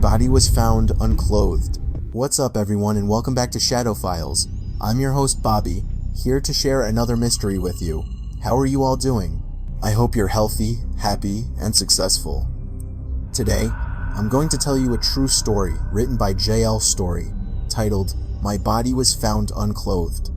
body was found unclothed. What's up everyone, and welcome back to Shadow Files. I'm your host Bobby, here to share another mystery with you. How are you all doing? I hope you're healthy, happy, and successful. Today, I'm going to tell you a true story written by J.L. Story, titled, My Body Was Found Unclothed.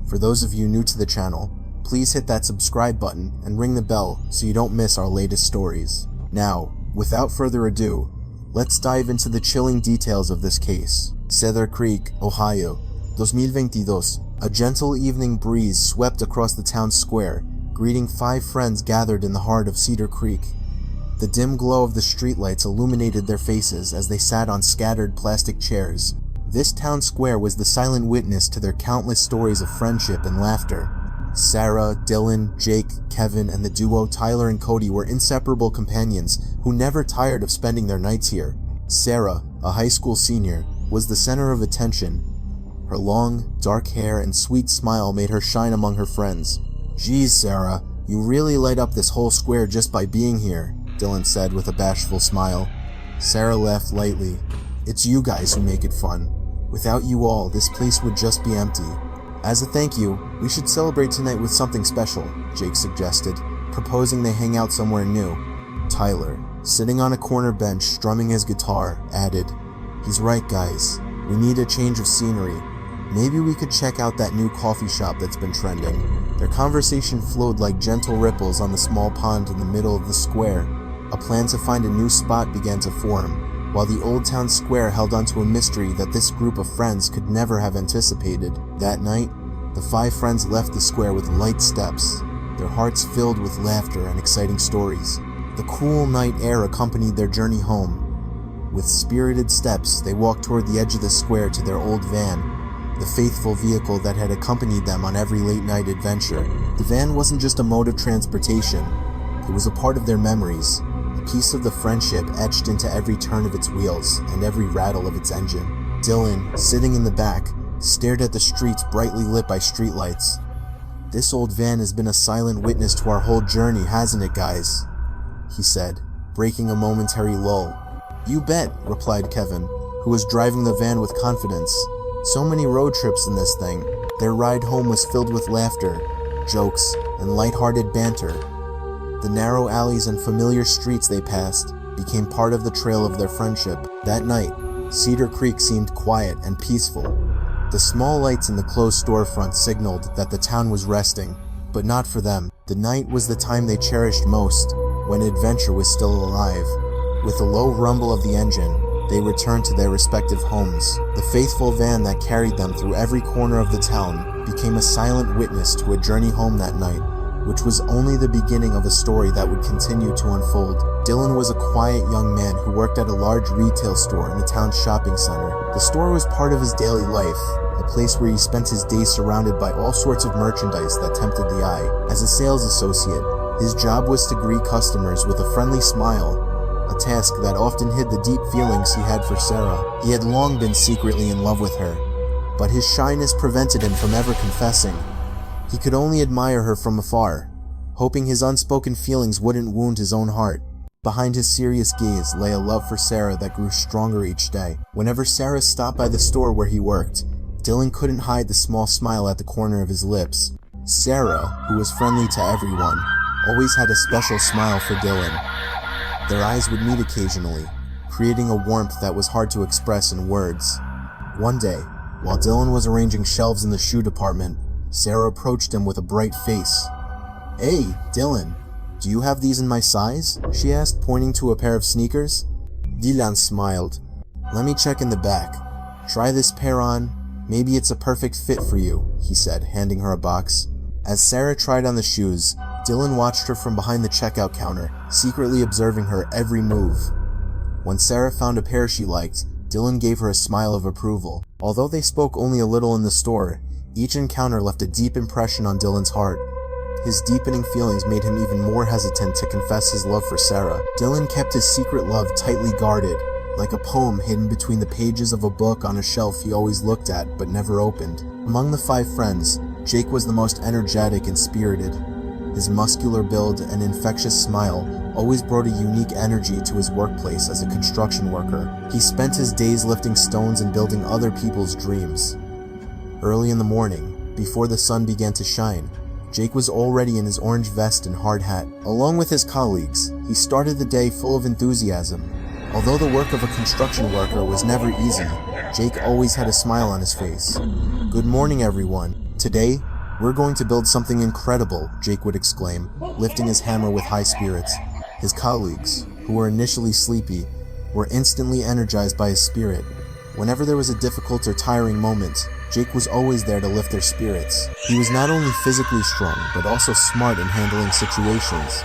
For those of you new to the channel, please hit that subscribe button and ring the bell so you don't miss our latest stories. Now, without further ado, let's dive into the chilling details of this case. Cedar Creek, Ohio, 2022. A gentle evening breeze swept across the town square, greeting 5 friends gathered in the heart of Cedar Creek. The dim glow of the streetlights illuminated their faces as they sat on scattered plastic chairs. This town square was the silent witness to their countless stories of friendship and laughter. Sarah, Dylan, Jake, Kevin, and the duo Tyler and Cody were inseparable companions who never tired of spending their nights here. Sarah, a high school senior, was the center of attention. Her long, dark hair and sweet smile made her shine among her friends. "Geez, Sarah, you really light up this whole square just by being here," Dylan said with a bashful smile. Sarah laughed lightly. "It's you guys who make it fun. Without you all, this place would just be empty." "As a thank you, we should celebrate tonight with something special," Jake suggested, proposing they hang out somewhere new. Tyler, sitting on a corner bench strumming his guitar, added, "He's right, guys. We need a change of scenery. Maybe we could check out that new coffee shop that's been trending." Their conversation flowed like gentle ripples on the small pond in the middle of the square. A plan to find a new spot began to form, while the old town square held onto a mystery that this group of friends could never have anticipated. That night, the 5 friends left the square with light steps, their hearts filled with laughter and exciting stories. The cool night air accompanied their journey home. With spirited steps, they walked toward the edge of the square to their old van, the faithful vehicle that had accompanied them on every late-night adventure. The van wasn't just a mode of transportation, it was a part of their memories, a piece of the friendship etched into every turn of its wheels and every rattle of its engine. Dylan, sitting in the back, stared at the streets brightly lit by streetlights. "This old van has been a silent witness to our whole journey, hasn't it, guys?" he said, breaking a momentary lull. "You bet," replied Kevin, who was driving the van with confidence. So many road trips in this thing. Their ride home was filled with laughter, jokes, and lighthearted banter. The narrow alleys and familiar streets they passed became part of the trail of their friendship. That night, Cedar Creek seemed quiet and peaceful. The small lights in the closed storefront signaled that the town was resting, but not for them. The night was the time they cherished most, when adventure was still alive. With a low rumble of the engine, they returned to their respective homes. The faithful van that carried them through every corner of the town became a silent witness to a journey home that night, which was only the beginning of a story that would continue to unfold. Dylan was a quiet young man who worked at a large retail store in the town's shopping center. The store was part of his daily life, a place where he spent his days surrounded by all sorts of merchandise that tempted the eye. As a sales associate, his job was to greet customers with a friendly smile, a task that often hid the deep feelings he had for Sarah. He had long been secretly in love with her, but his shyness prevented him from ever confessing. He could only admire her from afar, hoping his unspoken feelings wouldn't wound his own heart. Behind his serious gaze lay a love for Sarah that grew stronger each day. Whenever Sarah stopped by the store where he worked, Dylan couldn't hide the small smile at the corner of his lips. Sarah, who was friendly to everyone, always had a special smile for Dylan. Their eyes would meet occasionally, creating a warmth that was hard to express in words. One day, while Dylan was arranging shelves in the shoe department, Sarah approached him with a bright face. "Hey, Dylan, do you have these in my size?" she asked, pointing to a pair of sneakers. Dylan smiled. "Let me check in the back. Try this pair on. Maybe it's a perfect fit for you," he said, handing her a box. As Sarah tried on the shoes, Dylan watched her from behind the checkout counter, secretly observing her every move. When Sarah found a pair she liked, Dylan gave her a smile of approval. Although they spoke only a little in the store, each encounter left a deep impression on Dylan's heart. His deepening feelings made him even more hesitant to confess his love for Sarah. Dylan kept his secret love tightly guarded, like a poem hidden between the pages of a book on a shelf he always looked at but never opened. Among the 5 friends, Jake was the most energetic and spirited. His muscular build and infectious smile always brought a unique energy to his workplace as a construction worker. He spent his days lifting stones and building other people's dreams. Early in the morning, before the sun began to shine, Jake was already in his orange vest and hard hat. Along with his colleagues, he started the day full of enthusiasm. Although the work of a construction worker was never easy, Jake always had a smile on his face. "Good morning, everyone. Today, we're going to build something incredible," Jake would exclaim, lifting his hammer with high spirits. His colleagues, who were initially sleepy, were instantly energized by his spirit. Whenever there was a difficult or tiring moment, Jake was always there to lift their spirits. He was not only physically strong, but also smart in handling situations.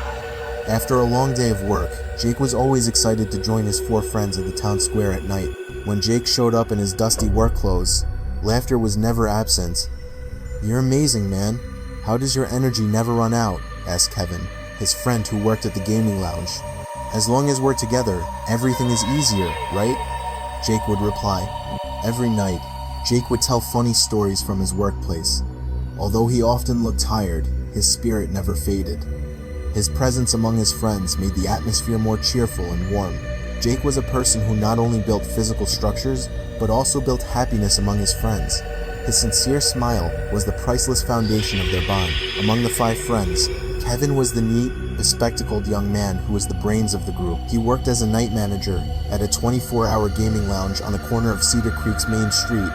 After a long day of work, Jake was always excited to join his 4 friends at the town square at night. When Jake showed up in his dusty work clothes, laughter was never absent. "You're amazing, man. How does your energy never run out?" asked Kevin, his friend who worked at the gaming lounge. "As long as we're together, everything is easier, right?" Jake would reply. Every night, Jake would tell funny stories from his workplace. Although he often looked tired, his spirit never faded. His presence among his friends made the atmosphere more cheerful and warm. Jake was a person who not only built physical structures, but also built happiness among his friends. His sincere smile was the priceless foundation of their bond. Among the 5 friends, Kevin was the neat, bespectacled young man who was the brains of the group. He worked as a night manager at a 24-hour gaming lounge on the corner of Cedar Creek's main street.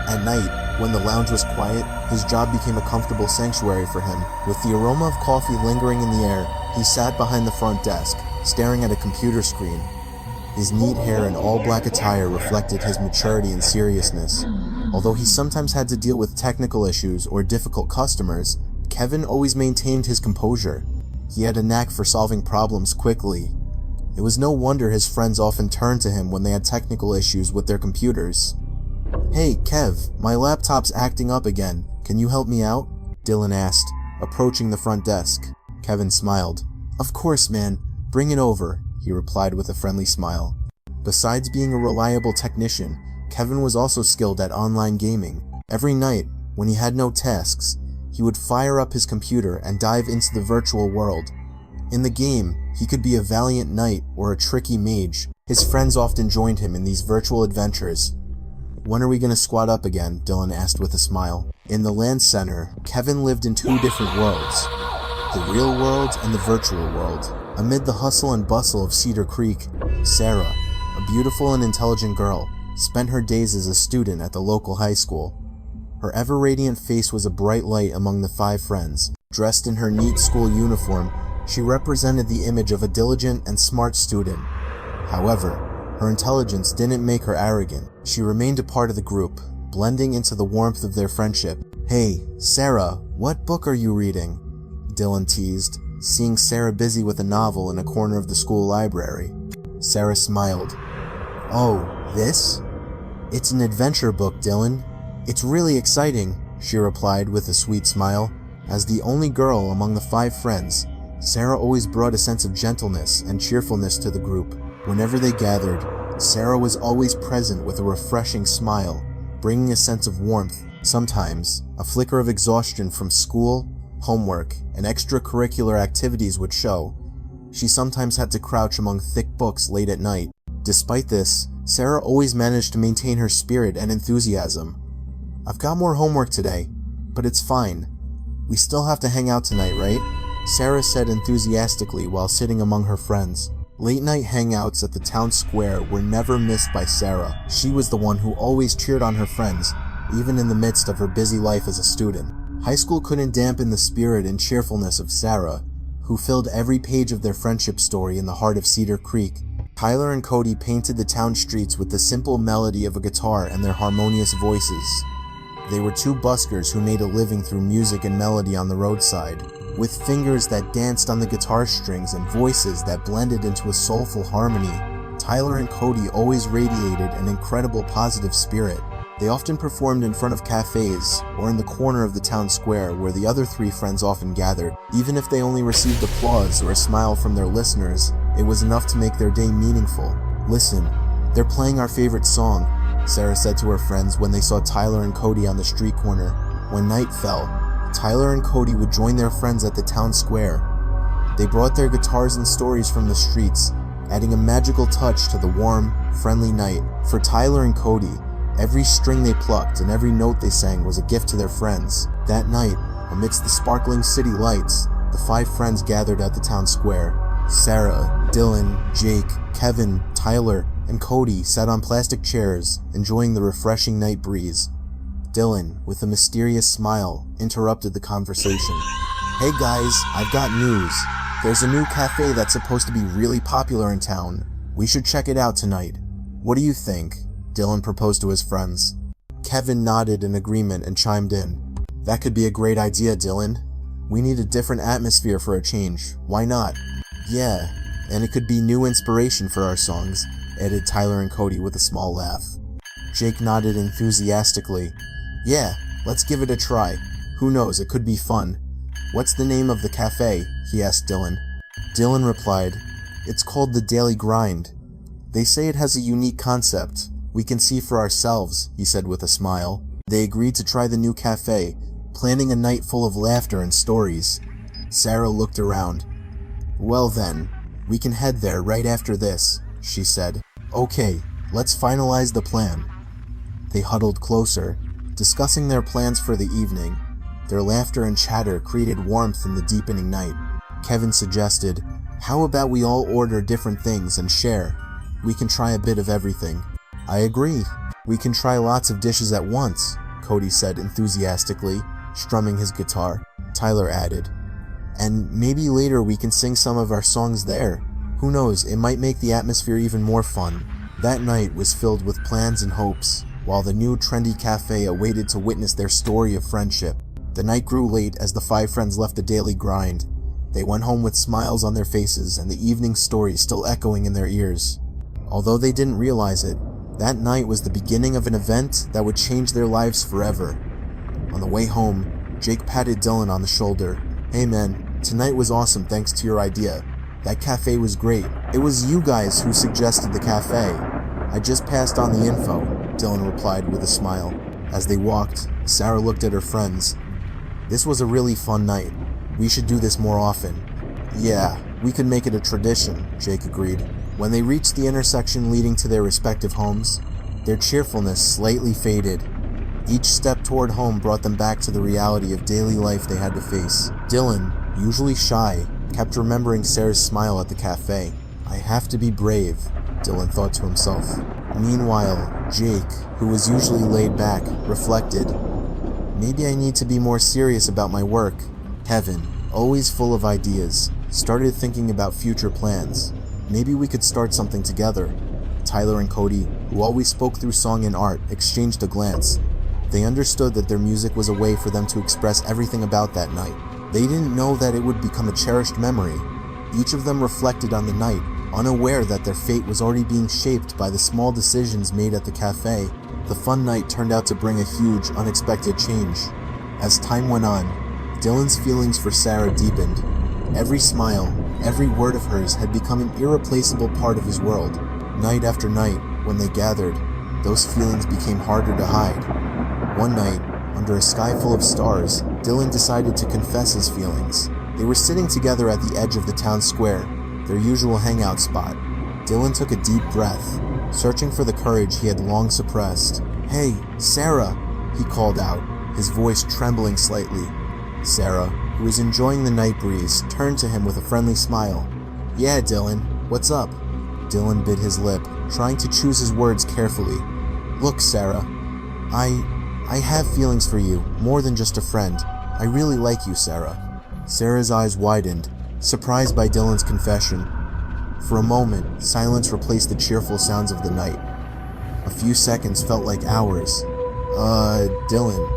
At night, when the lounge was quiet, his job became a comfortable sanctuary for him. With the aroma of coffee lingering in the air, he sat behind the front desk, staring at a computer screen. His neat hair and all-black attire reflected his maturity and seriousness. Although he sometimes had to deal with technical issues or difficult customers, Kevin always maintained his composure. He had a knack for solving problems quickly. It was no wonder his friends often turned to him when they had technical issues with their computers. "Hey, Kev, my laptop's acting up again. Can you help me out?" Dylan asked, approaching the front desk. Kevin smiled. "Of course, man. Bring it over," he replied with a friendly smile. Besides being a reliable technician, Kevin was also skilled at online gaming. Every night, when he had no tasks, he would fire up his computer and dive into the virtual world. In the game, he could be a valiant knight or a tricky mage. His friends often joined him in these virtual adventures. "When are we gonna squat up again?" Dylan asked with a smile. In the land center, Kevin lived in 2 different worlds, the real world and the virtual world. Amid the hustle and bustle of Cedar Creek, Sarah, a beautiful and intelligent girl, spent her days as a student at the local high school. Her ever-radiant face was a bright light among the 5 friends. Dressed in her neat school uniform, she represented the image of a diligent and smart student. However, her intelligence didn't make her arrogant. She remained a part of the group, blending into the warmth of their friendship. "Hey, Sarah, what book are you reading?" Dylan teased, seeing Sarah busy with a novel in a corner of the school library. Sarah smiled. "Oh, this? It's an adventure book, Dylan. It's really exciting," she replied with a sweet smile. As the only girl among the 5 friends, Sarah always brought a sense of gentleness and cheerfulness to the group. Whenever they gathered, Sarah was always present with a refreshing smile, bringing a sense of warmth. Sometimes, a flicker of exhaustion from school, homework, and extracurricular activities would show. She sometimes had to crouch among thick books late at night. Despite this, Sarah always managed to maintain her spirit and enthusiasm. "I've got more homework today, but it's fine. We still have to hang out tonight, right?" Sarah said enthusiastically while sitting among her friends. Late-night hangouts at the town square were never missed by Sarah. She was the one who always cheered on her friends, even in the midst of her busy life as a student. High school couldn't dampen the spirit and cheerfulness of Sarah, who filled every page of their friendship story in the heart of Cedar Creek. Tyler and Cody painted the town streets with the simple melody of a guitar and their harmonious voices. They were 2 buskers who made a living through music and melody on the roadside. With fingers that danced on the guitar strings and voices that blended into a soulful harmony, Tyler and Cody always radiated an incredible positive spirit. They often performed in front of cafes or in the corner of the town square where the other 3 friends often gathered. Even if they only received applause or a smile from their listeners, it was enough to make their day meaningful. "Listen, they're playing our favorite song," Sarah said to her friends when they saw Tyler and Cody on the street corner. When night fell, Tyler and Cody would join their friends at the town square. They brought their guitars and stories from the streets, adding a magical touch to the warm, friendly night. For Tyler and Cody, every string they plucked and every note they sang was a gift to their friends. That night, amidst the sparkling city lights, the 5 friends gathered at the town square. Sarah, Dylan, Jake, Kevin, Tyler, and Cody sat on plastic chairs, enjoying the refreshing night breeze. Dylan, with a mysterious smile, interrupted the conversation. "Hey guys, I've got news. There's a new cafe that's supposed to be really popular in town. We should check it out tonight. What do you think?" Dylan proposed to his friends. Kevin nodded in agreement and chimed in. "That could be a great idea, Dylan. We need a different atmosphere for a change. Why not?" "Yeah, and it could be new inspiration for our songs," added Tyler and Cody with a small laugh. Jake nodded enthusiastically. "Yeah, let's give it a try. Who knows, it could be fun." "What's the name of the cafe?" he asked Dylan. Dylan replied, "It's called The Daily Grind. They say it has a unique concept. We can see for ourselves," he said with a smile. They agreed to try the new cafe, planning a night full of laughter and stories. Sarah looked around. "Well then, we can head there right after this," she said. "Okay, let's finalize the plan." They huddled closer, discussing their plans for the evening. Their laughter and chatter created warmth in the deepening night. Kevin suggested, "How about we all order different things and share? We can try a bit of everything." "I agree. We can try lots of dishes at once," Cody said enthusiastically, strumming his guitar. Tyler added, "And maybe later we can sing some of our songs there. Who knows, it might make the atmosphere even more fun." That night was filled with plans and hopes, while the new trendy cafe awaited to witness their story of friendship. The night grew late as the 5 friends left the daily grind. They went home with smiles on their faces and the evening story still echoing in their ears. Although they didn't realize it, that night was the beginning of an event that would change their lives forever. On the way home, Jake patted Dylan on the shoulder. "Hey man, tonight was awesome thanks to your idea. That cafe was great. It was you guys who suggested the cafe." "I just passed on the info," Dylan replied with a smile. As they walked, Sarah looked at her friends. "This was a really fun night. We should do this more often." "Yeah, we could make it a tradition," Jake agreed. When they reached the intersection leading to their respective homes, their cheerfulness slightly faded. Each step toward home brought them back to the reality of daily life they had to face. Dylan, usually shy, kept remembering Sarah's smile at the cafe. "I have to be brave," Dylan thought to himself. Meanwhile, Jake, who was usually laid back, reflected, "Maybe I need to be more serious about my work." Kevin, always full of ideas, started thinking about future plans. Maybe we could start something together. Tyler and Cody, who always spoke through song and art, exchanged a glance. They understood that their music was a way for them to express everything about that night. They didn't know that it would become a cherished memory. Each of them reflected on the night, unaware that their fate was already being shaped by the small decisions made at the cafe. The fun night turned out to bring a huge, unexpected change. As time went on, Dylan's feelings for Sarah deepened. Every smile, every word of hers had become an irreplaceable part of his world. Night after night, when they gathered, those feelings became harder to hide. One night, under a sky full of stars, Dylan decided to confess his feelings. They were sitting together at the edge of the town square, their usual hangout spot. Dylan took a deep breath, searching for the courage he had long suppressed. "Hey, Sarah," he called out, his voice trembling slightly. Sarah, who was enjoying the night breeze, turned to him with a friendly smile. "Yeah, Dylan, what's up?" Dylan bit his lip, trying to choose his words carefully. "Look, Sarah, I have feelings for you, more than just a friend. I really like you, Sarah." Sarah's eyes widened, surprised by Dylan's confession. For a moment, silence replaced the cheerful sounds of the night. A few seconds felt like hours. Dylan,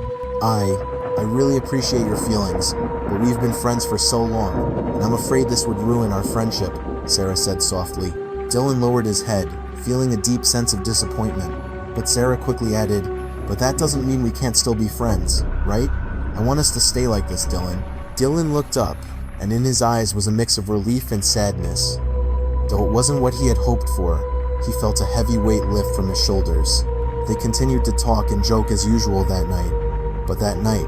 I really appreciate your feelings, but we've been friends for so long, and I'm afraid this would ruin our friendship," Sarah said softly. Dylan lowered his head, feeling a deep sense of disappointment, but Sarah quickly added, "But that doesn't mean we can't still be friends, right? I want us to stay like this, Dylan." Dylan looked up, and in his eyes was a mix of relief and sadness. Though it wasn't what he had hoped for, he felt a heavy weight lift from his shoulders. They continued to talk and joke as usual that night, but that night,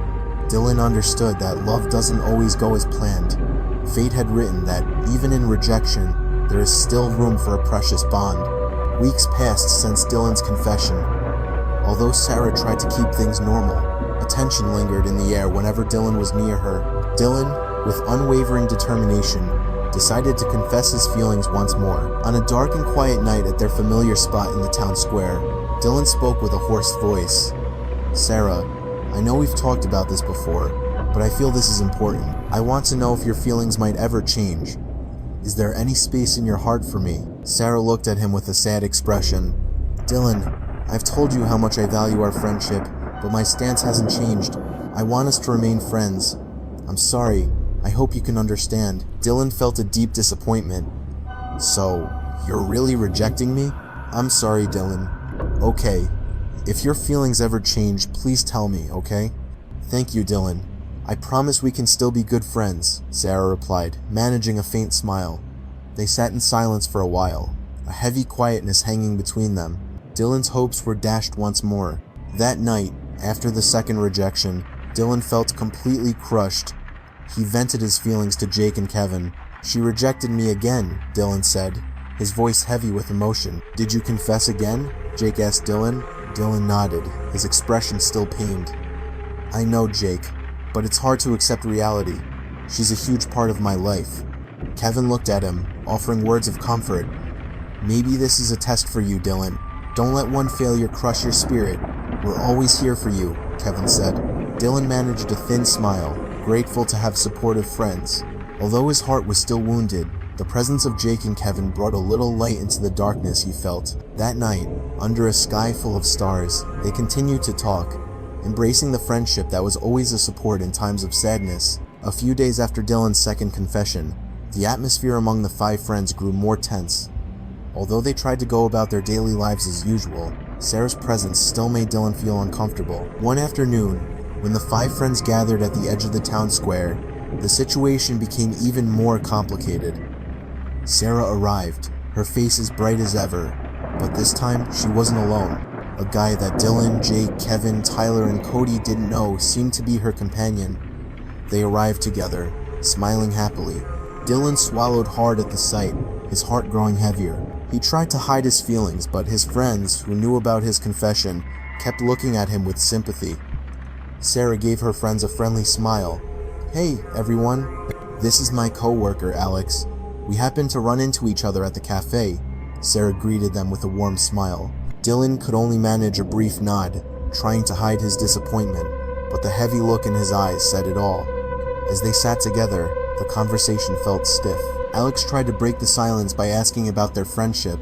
Dylan understood that love doesn't always go as planned. Fate had written that, even in rejection, there is still room for a precious bond. Weeks passed since Dylan's confession. Although Sarah tried to keep things normal, a tension lingered in the air whenever Dylan was near her. Dylan, with unwavering determination, decided to confess his feelings once more. On a dark and quiet night at their familiar spot in the town square, Dylan spoke with a hoarse voice. "Sarah, I know we've talked about this before, but I feel this is important. I want to know if your feelings might ever change. Is there any space in your heart for me?" Sarah looked at him with a sad expression. "Dylan, I've told you how much I value our friendship, but my stance hasn't changed. I want us to remain friends. I'm sorry. I hope you can understand." Dylan felt a deep disappointment. "So, you're really rejecting me?" "I'm sorry, Dylan." "Okay. If your feelings ever change, please tell me, okay?" "Thank you, Dylan. I promise we can still be good friends," Sarah replied, managing a faint smile. They sat in silence for a while, a heavy quietness hanging between them. Dylan's hopes were dashed once more. That night, after the second rejection, Dylan felt completely crushed. He vented his feelings to Jake and Kevin. "She rejected me again," Dylan said, his voice heavy with emotion. "Did you confess again?" Jake asked Dylan. Dylan nodded, his expression still pained. "I know, Jake, but it's hard to accept reality. She's a huge part of my life." Kevin looked at him, offering words of comfort. "Maybe this is a test for you, Dylan. Don't let one failure crush your spirit. We're always here for you," Kevin said. Dylan managed a thin smile, grateful to have supportive friends. Although his heart was still wounded, the presence of Jake and Kevin brought a little light into the darkness he felt. That night, under a sky full of stars, they continued to talk, embracing the friendship that was always a support in times of sadness. A few days after Dylan's second confession, the atmosphere among the five friends grew more tense. Although they tried to go about their daily lives as usual, Sarah's presence still made Dylan feel uncomfortable. One afternoon, when the five friends gathered at the edge of the town square, the situation became even more complicated. Sarah arrived, her face as bright as ever, but this time she wasn't alone. A guy that Dylan, Jake, Kevin, Tyler, and Cody didn't know seemed to be her companion. They arrived together, smiling happily. Dylan swallowed hard at the sight, his heart growing heavier. He tried to hide his feelings, but his friends, who knew about his confession, kept looking at him with sympathy. Sarah gave her friends a friendly smile. "Hey, everyone. This is my coworker, Alex. We happened to run into each other at the cafe." Sarah greeted them with a warm smile. Dylan could only manage a brief nod, trying to hide his disappointment, but the heavy look in his eyes said it all. As they sat together, the conversation felt stiff. Alex tried to break the silence by asking about their friendship.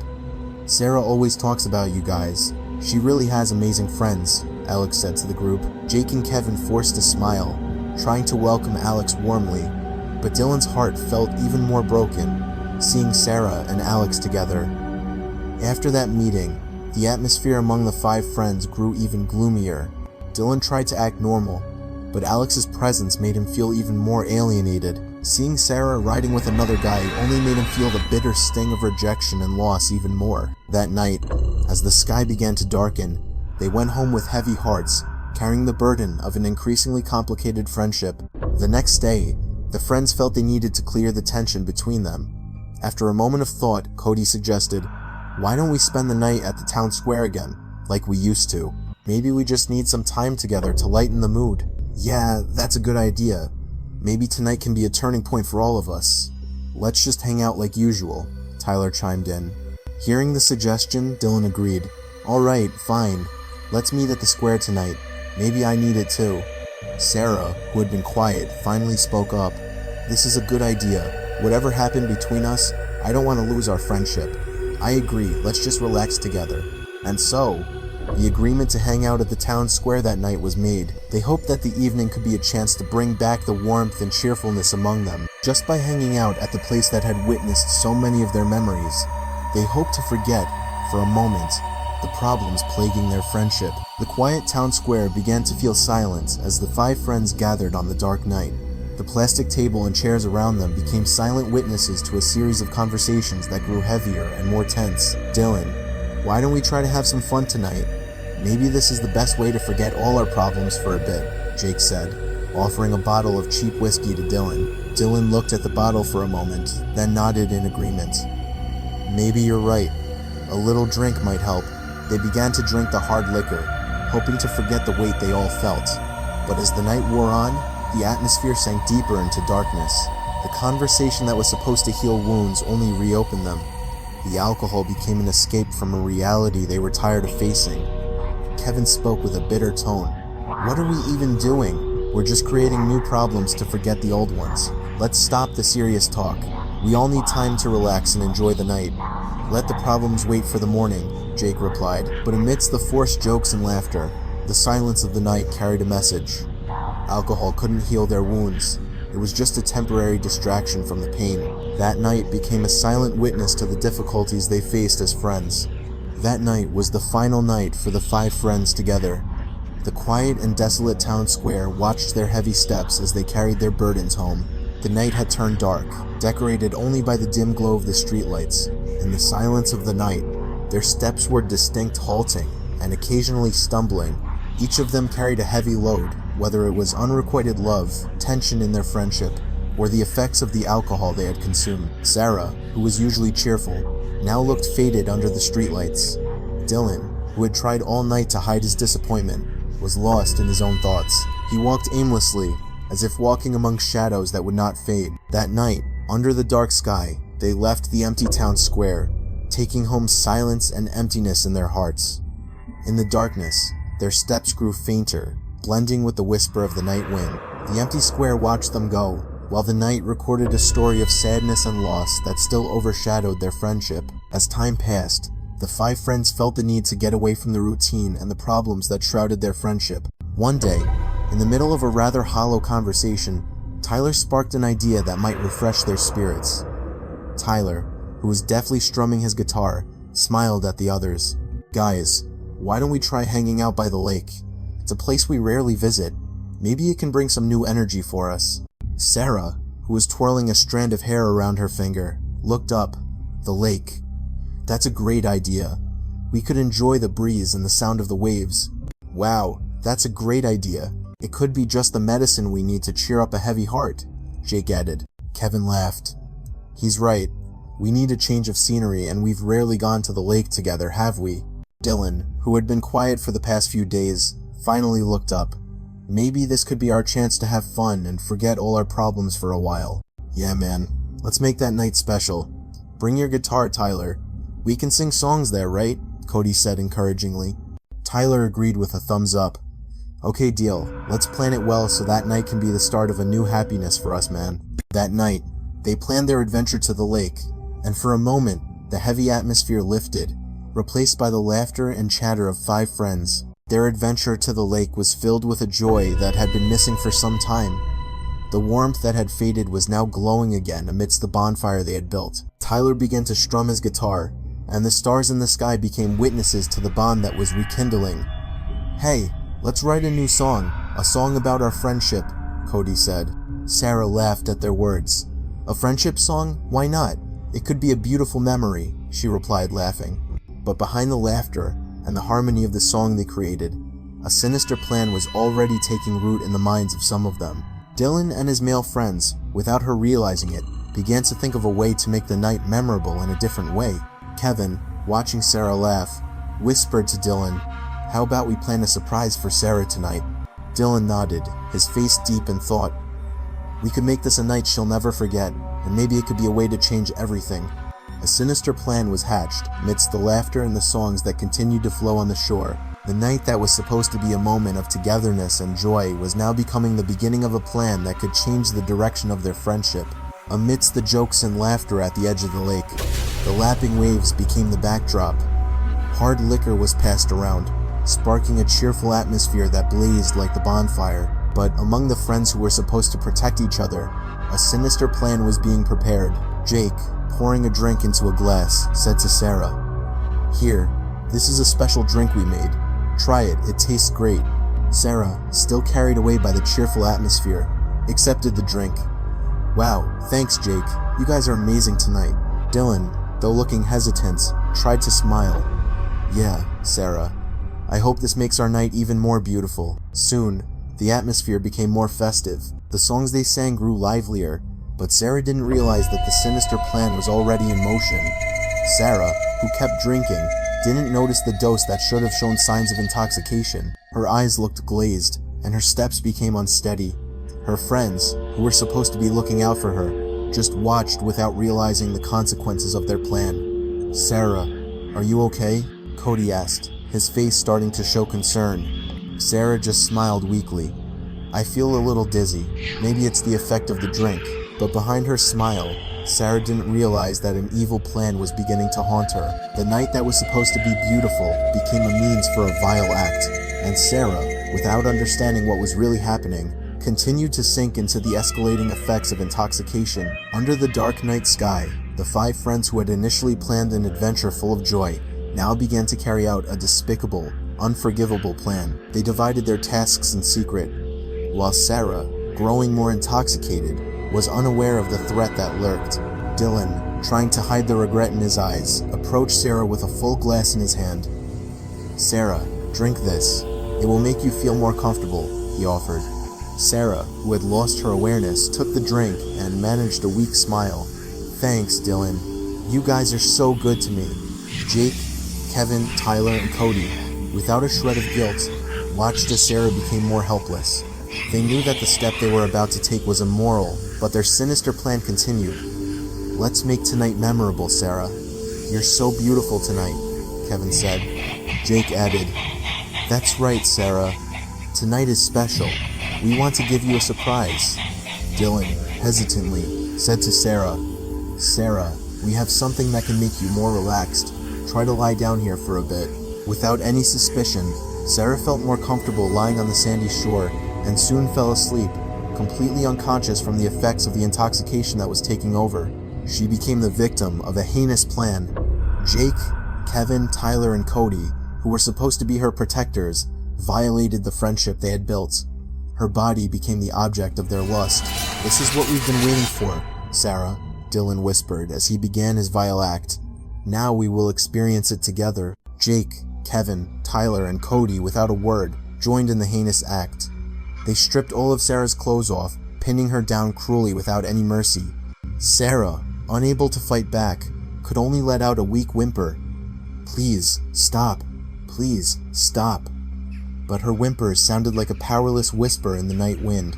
"Sarah always talks about you guys. She really has amazing friends," Alex said to the group. Jake and Kevin forced a smile, trying to welcome Alex warmly, but Dylan's heart felt even more broken, seeing Sarah and Alex together. After that meeting, the atmosphere among the five friends grew even gloomier. Dylan tried to act normal, but Alex's presence made him feel even more alienated. Seeing Sarah riding with another guy only made him feel the bitter sting of rejection and loss even more. That night, as the sky began to darken, they went home with heavy hearts, carrying the burden of an increasingly complicated friendship. The next day, the friends felt they needed to clear the tension between them. After a moment of thought, Cody suggested, "Why don't we spend the night at the town square again, like we used to? Maybe we just need some time together to lighten the mood." "Yeah, that's a good idea. Maybe tonight can be a turning point for all of us. Let's just hang out like usual," Tyler chimed in. Hearing the suggestion, Dylan agreed. "All right, fine. Let's meet at the square tonight. Maybe I need it too." Sarah, who had been quiet, finally spoke up. "This is a good idea. Whatever happened between us, I don't want to lose our friendship. I agree, let's just relax together." And so, the agreement to hang out at the town square that night was made. They hoped that the evening could be a chance to bring back the warmth and cheerfulness among them. Just by hanging out at the place that had witnessed so many of their memories, they hoped to forget, for a moment, the problems plaguing their friendship. The quiet town square began to feel silent as the five friends gathered on the dark night. The plastic table and chairs around them became silent witnesses to a series of conversations that grew heavier and more tense. "Dylan, why don't we try to have some fun tonight? Maybe this is the best way to forget all our problems for a bit," Jake said, offering a bottle of cheap whiskey to Dylan. Dylan looked at the bottle for a moment, then nodded in agreement. Maybe you're right. A little drink might help. They began to drink the hard liquor, hoping to forget the weight they all felt. But as the night wore on, the atmosphere sank deeper into darkness. The conversation that was supposed to heal wounds only reopened them. The alcohol became an escape from a reality they were tired of facing. Kevin spoke with a bitter tone. What are we even doing? We're just creating new problems to forget the old ones. Let's stop the serious talk. We all need time to relax and enjoy the night. Let the problems wait for the morning, Jake replied. But amidst the forced jokes and laughter, the silence of the night carried a message. Alcohol couldn't heal their wounds. It was just a temporary distraction from the pain. That night became a silent witness to the difficulties they faced as friends. That night was the final night for the 5 friends together. The quiet and desolate town square watched their heavy steps as they carried their burdens home. The night had turned dark, decorated only by the dim glow of the streetlights. In the silence of the night, their steps were distinct, halting, and occasionally stumbling. Each of them carried a heavy load, whether it was unrequited love, tension in their friendship, or the effects of the alcohol they had consumed. Sarah, who was usually cheerful, now looked faded under the streetlights. Dylan, who had tried all night to hide his disappointment, was lost in his own thoughts. He walked aimlessly, as if walking among shadows that would not fade. That night, under the dark sky, they left the empty town square, taking home silence and emptiness in their hearts. In the darkness, their steps grew fainter, blending with the whisper of the night wind. The empty square watched them go, while the night recorded a story of sadness and loss that still overshadowed their friendship. As time passed, the 5 friends felt the need to get away from the routine and the problems that shrouded their friendship. One day, in the middle of a rather hollow conversation, Tyler sparked an idea that might refresh their spirits. Tyler, who was deftly strumming his guitar, smiled at the others. Guys, why don't we try hanging out by the lake? It's a place we rarely visit. Maybe it can bring some new energy for us. Sarah, who was twirling a strand of hair around her finger, looked up. The lake. That's a great idea. We could enjoy the breeze and the sound of the waves. Wow, that's a great idea. It could be just the medicine we need to cheer up a heavy heart, Jake added. Kevin laughed. He's right. We need a change of scenery, and we've rarely gone to the lake together, have we? Dylan, who had been quiet for the past few days, finally looked up. Maybe this could be our chance to have fun and forget all our problems for a while. Yeah, man. Let's make that night special. Bring your guitar, Tyler. We can sing songs there, right? Cody said encouragingly. Tyler agreed with a thumbs up. Okay, deal. Let's plan it well so that night can be the start of a new happiness for us, man. That night, they planned their adventure to the lake, and for a moment, the heavy atmosphere lifted, replaced by the laughter and chatter of 5 friends. Their adventure to the lake was filled with a joy that had been missing for some time. The warmth that had faded was now glowing again amidst the bonfire they had built. Tyler began to strum his guitar, and the stars in the sky became witnesses to the bond that was rekindling. Hey, let's write a new song, a song about our friendship, Cody said. Sarah laughed at their words. A friendship song? Why not? It could be a beautiful memory, she replied, laughing. But behind the laughter and the harmony of the song they created, a sinister plan was already taking root in the minds of some of them. Dylan and his male friends, without her realizing it, began to think of a way to make the night memorable in a different way. Kevin, watching Sarah laugh, whispered to Dylan, "How about we plan a surprise for Sarah tonight?" Dylan nodded, his face deep in thought. "We could make this a night she'll never forget, and maybe it could be a way to change everything." A sinister plan was hatched amidst the laughter and the songs that continued to flow on the shore. The night that was supposed to be a moment of togetherness and joy was now becoming the beginning of a plan that could change the direction of their friendship. Amidst the jokes and laughter at the edge of the lake, the lapping waves became the backdrop. Hard liquor was passed around, sparking a cheerful atmosphere that blazed like the bonfire. But among the friends who were supposed to protect each other, a sinister plan was being prepared. Jake, pouring a drink into a glass, said to Sarah, "Here, this is a special drink we made. Try it, it tastes great." Sarah, still carried away by the cheerful atmosphere, accepted the drink. "Wow, thanks Jake, you guys are amazing tonight." Dylan, though looking hesitant, tried to smile. "Yeah, Sarah, I hope this makes our night even more beautiful." Soon, The atmosphere became more festive. The songs they sang grew livelier, but Sarah didn't realize that the sinister plan was already in motion. Sarah, who kept drinking, didn't notice the dose that should have shown signs of intoxication. Her eyes looked glazed, and her steps became unsteady. Her friends, who were supposed to be looking out for her, just watched without realizing the consequences of their plan. "Sarah, are you okay?" Cody asked, his face starting to show concern. Sarah just smiled weakly. "I feel a little dizzy. Maybe it's the effect of the drink." But behind her smile, Sarah didn't realize that an evil plan was beginning to haunt her. The night that was supposed to be beautiful became a means for a vile act, and Sarah, without understanding what was really happening, continued to sink into the escalating effects of intoxication. Under the dark night sky, the 5 friends who had initially planned an adventure full of joy now began to carry out a despicable, unforgivable plan. They divided their tasks in secret, while Sarah, growing more intoxicated, was unaware of the threat that lurked. Dylan, trying to hide the regret in his eyes, approached Sarah with a full glass in his hand. "Sarah, drink this. It will make you feel more comfortable," he offered. Sarah, who had lost her awareness, took the drink and managed a weak smile. "Thanks, Dylan. You guys are so good to me." Jake, Kevin, Tyler, and Cody, without a shred of guilt, watched as Sarah became more helpless. They knew that the step they were about to take was immoral, but their sinister plan continued. "Let's make tonight memorable, Sarah. You're so beautiful tonight," Kevin said. Jake added, "That's right, Sarah. Tonight is special. We want to give you a surprise." Dylan, hesitantly, said to Sarah, "Sarah, we have something that can make you more relaxed. Try to lie down here for a bit." Without any suspicion, Sarah felt more comfortable lying on the sandy shore and soon fell asleep, completely unconscious from the effects of the intoxication that was taking over. She became the victim of a heinous plan. Jake, Kevin, Tyler, and Cody, who were supposed to be her protectors, violated the friendship they had built. Her body became the object of their lust. "This is what we've been waiting for, Sarah," Dylan whispered as he began his vile act. "Now we will experience it together." Jake, Kevin, Tyler, and Cody, without a word, joined in the heinous act. They stripped all of Sarah's clothes off, pinning her down cruelly without any mercy. Sarah, unable to fight back, could only let out a weak whimper. "Please, stop. Please, stop." But her whimpers sounded like a powerless whisper in the night wind.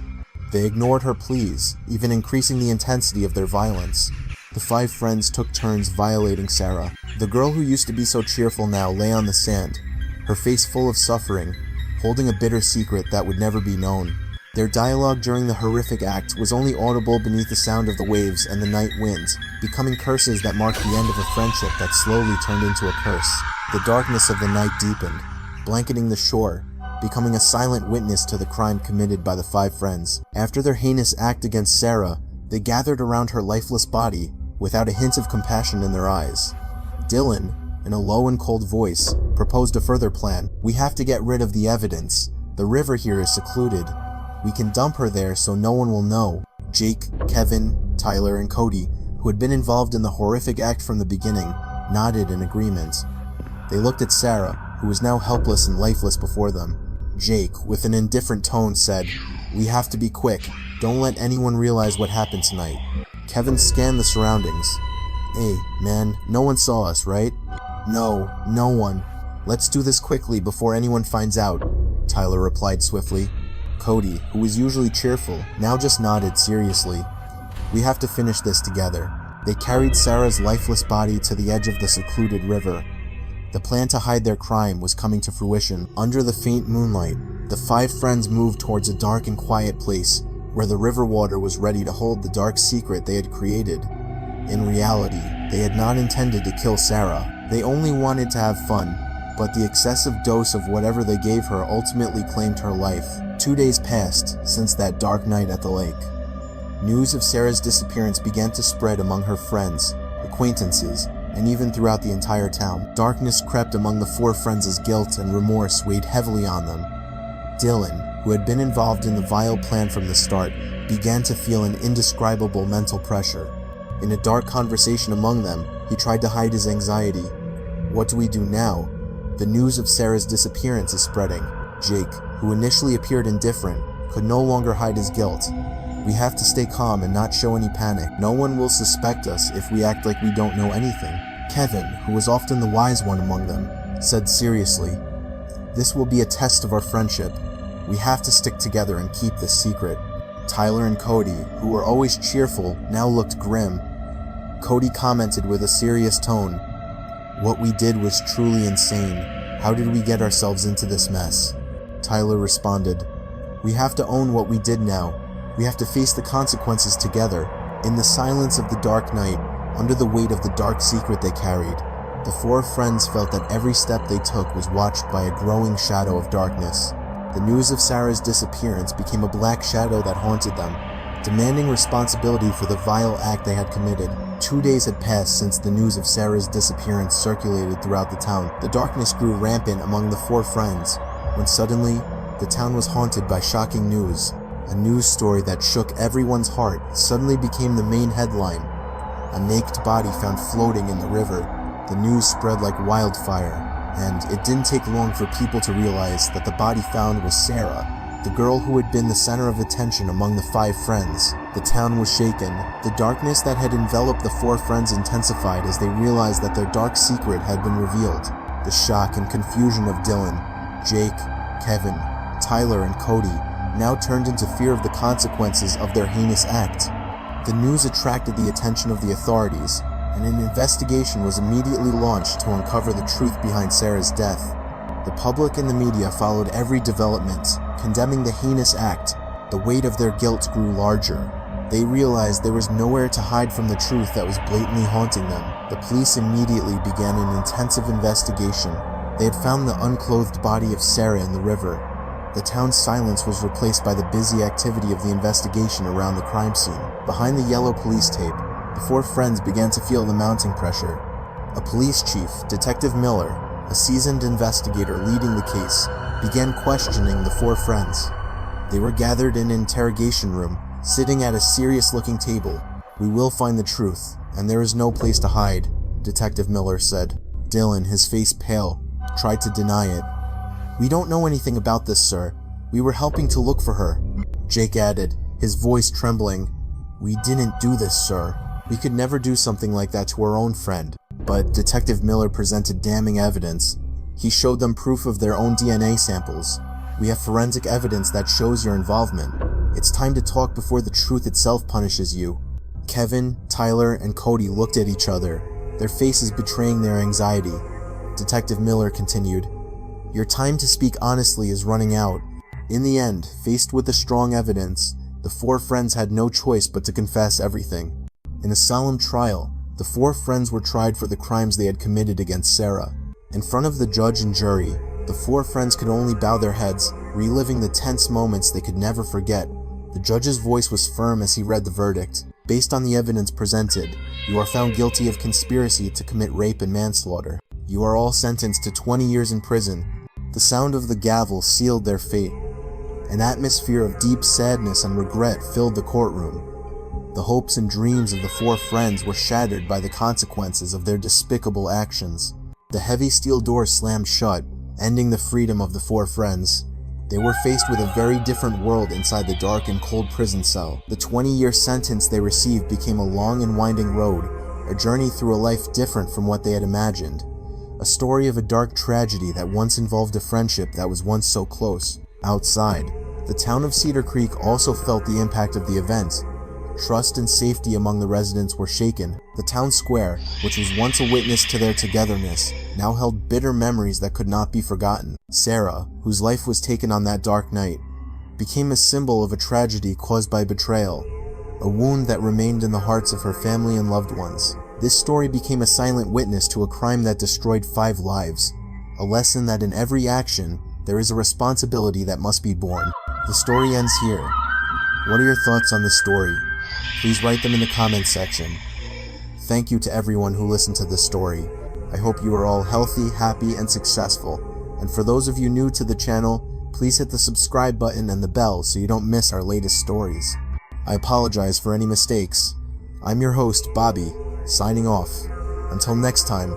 They ignored her pleas, even increasing the intensity of their violence. The 5 friends took turns violating Sarah. The girl who used to be so cheerful now lay on the sand, her face full of suffering, holding a bitter secret that would never be known. Their dialogue during the horrific act was only audible beneath the sound of the waves and the night winds, becoming curses that marked the end of a friendship that slowly turned into a curse. The darkness of the night deepened, blanketing the shore, becoming a silent witness to the crime committed by the 5 friends. After their heinous act against Sarah, they gathered around her lifeless body, without a hint of compassion in their eyes. Dylan, in a low and cold voice, proposed a further plan. "We have to get rid of the evidence. The river here is secluded. We can dump her there so no one will know." Jake, Kevin, Tyler, and Cody, who had been involved in the horrific act from the beginning, nodded in agreement. They looked at Sarah, who was now helpless and lifeless before them. Jake, with an indifferent tone, said, "We have to be quick. Don't let anyone realize what happened tonight." Kevin scanned the surroundings. "Hey, man, no one saw us, right?" "No, no one. Let's do this quickly before anyone finds out," Tyler replied swiftly. Cody, who was usually cheerful, now just nodded seriously. "We have to finish this together." They carried Sarah's lifeless body to the edge of the secluded river. The plan to hide their crime was coming to fruition. Under the faint moonlight, the 5 friends moved towards a dark and quiet place where the river water was ready to hold the dark secret they had created. In reality, they had not intended to kill Sarah. They only wanted to have fun, but the excessive dose of whatever they gave her ultimately claimed her life. 2 days passed since that dark night at the lake. News of Sarah's disappearance began to spread among her friends, acquaintances, and even throughout the entire town. Darkness crept among the 4 friends as guilt and remorse weighed heavily on them. Dylan, who had been involved in the vile plan from the start, began to feel an indescribable mental pressure. In a dark conversation among them, he tried to hide his anxiety. "What do we do now? The news of Sarah's disappearance is spreading." Jake, who initially appeared indifferent, could no longer hide his guilt. We have to stay calm and not show any panic. No one will suspect us if we act like we don't know anything. Kevin, who was often the wise one among them, said seriously, "This will be a test of our friendship. We have to stick together and keep this secret." Tyler and Cody, who were always cheerful, now looked grim. Cody commented with a serious tone, "What we did was truly insane. How did we get ourselves into this mess?" Tyler responded, "We have to own what we did now. We have to face the consequences together." In the silence of the dark night, under the weight of the dark secret they carried, the four friends felt that every step they took was watched by a growing shadow of darkness. The news of Sarah's disappearance became a black shadow that haunted them, demanding responsibility for the vile act they had committed. 2 days had passed since the news of Sarah's disappearance circulated throughout the town. The darkness grew rampant among the four friends, when suddenly, the town was haunted by shocking news. A news story that shook everyone's heart suddenly became the main headline. A naked body found floating in the river. The news spread like wildfire, and it didn't take long for people to realize that the body found was Sarah, the girl who had been the center of attention among the 5 friends. The town was shaken. The darkness that had enveloped the 4 friends intensified as they realized that their dark secret had been revealed. The shock and confusion of Dylan, Jake, Kevin, Tyler, and Cody now turned into fear of the consequences of their heinous act. The news attracted the attention of the authorities, and an investigation was immediately launched to uncover the truth behind Sarah's death. The public and the media followed every development, condemning the heinous act. The weight of their guilt grew larger. They realized there was nowhere to hide from the truth that was blatantly haunting them. The police immediately began an intensive investigation. They had found the unclothed body of Sarah in the river. The town's silence was replaced by the busy activity of the investigation around the crime scene. Behind the yellow police tape, the 4 friends began to feel the mounting pressure. A police chief, Detective Miller, a seasoned investigator leading the case, began questioning the 4 friends. They were gathered in an interrogation room, sitting at a serious-looking table. "We will find the truth, and there is no place to hide," Detective Miller said. Dylan, his face pale, tried to deny it. "We don't know anything about this, sir. We were helping to look for her." Jake added, his voice trembling, "We didn't do this, sir. We could never do something like that to our own friend." But Detective Miller presented damning evidence. He showed them proof of their own DNA samples. "We have forensic evidence that shows your involvement. It's time to talk before the truth itself punishes you." Kevin, Tyler, and Cody looked at each other, their faces betraying their anxiety. Detective Miller continued, "Your time to speak honestly is running out." In the end, faced with the strong evidence, the 4 friends had no choice but to confess everything. In a solemn trial, the 4 friends were tried for the crimes they had committed against Sarah. In front of the judge and jury, the 4 friends could only bow their heads, reliving the tense moments they could never forget. The judge's voice was firm as he read the verdict. "Based on the evidence presented, you are found guilty of conspiracy to commit rape and manslaughter. You are all sentenced to 20 years in prison." The sound of the gavel sealed their fate. An atmosphere of deep sadness and regret filled the courtroom. The hopes and dreams of the 4 friends were shattered by the consequences of their despicable actions. The heavy steel door slammed shut, ending the freedom of the 4 friends. They were faced with a very different world inside the dark and cold prison cell. The 20-year sentence they received became a long and winding road, a journey through a life different from what they had imagined. A story of a dark tragedy that once involved a friendship that was once so close. Outside, the town of Cedar Creek also felt the impact of the event. Trust and safety among the residents were shaken. The town square, which was once a witness to their togetherness, now held bitter memories that could not be forgotten. Sarah, whose life was taken on that dark night, became a symbol of a tragedy caused by betrayal, a wound that remained in the hearts of her family and loved ones. This story became a silent witness to a crime that destroyed 5 lives, a lesson that in every action, there is a responsibility that must be borne. The story ends here. What are your thoughts on this story? Please write them in the comments section. Thank you to everyone who listened to this story. I hope you are all healthy, happy, and successful. And for those of you new to the channel, please hit the subscribe button and the bell so you don't miss our latest stories. I apologize for any mistakes. I'm your host, Bobby, signing off. Until next time,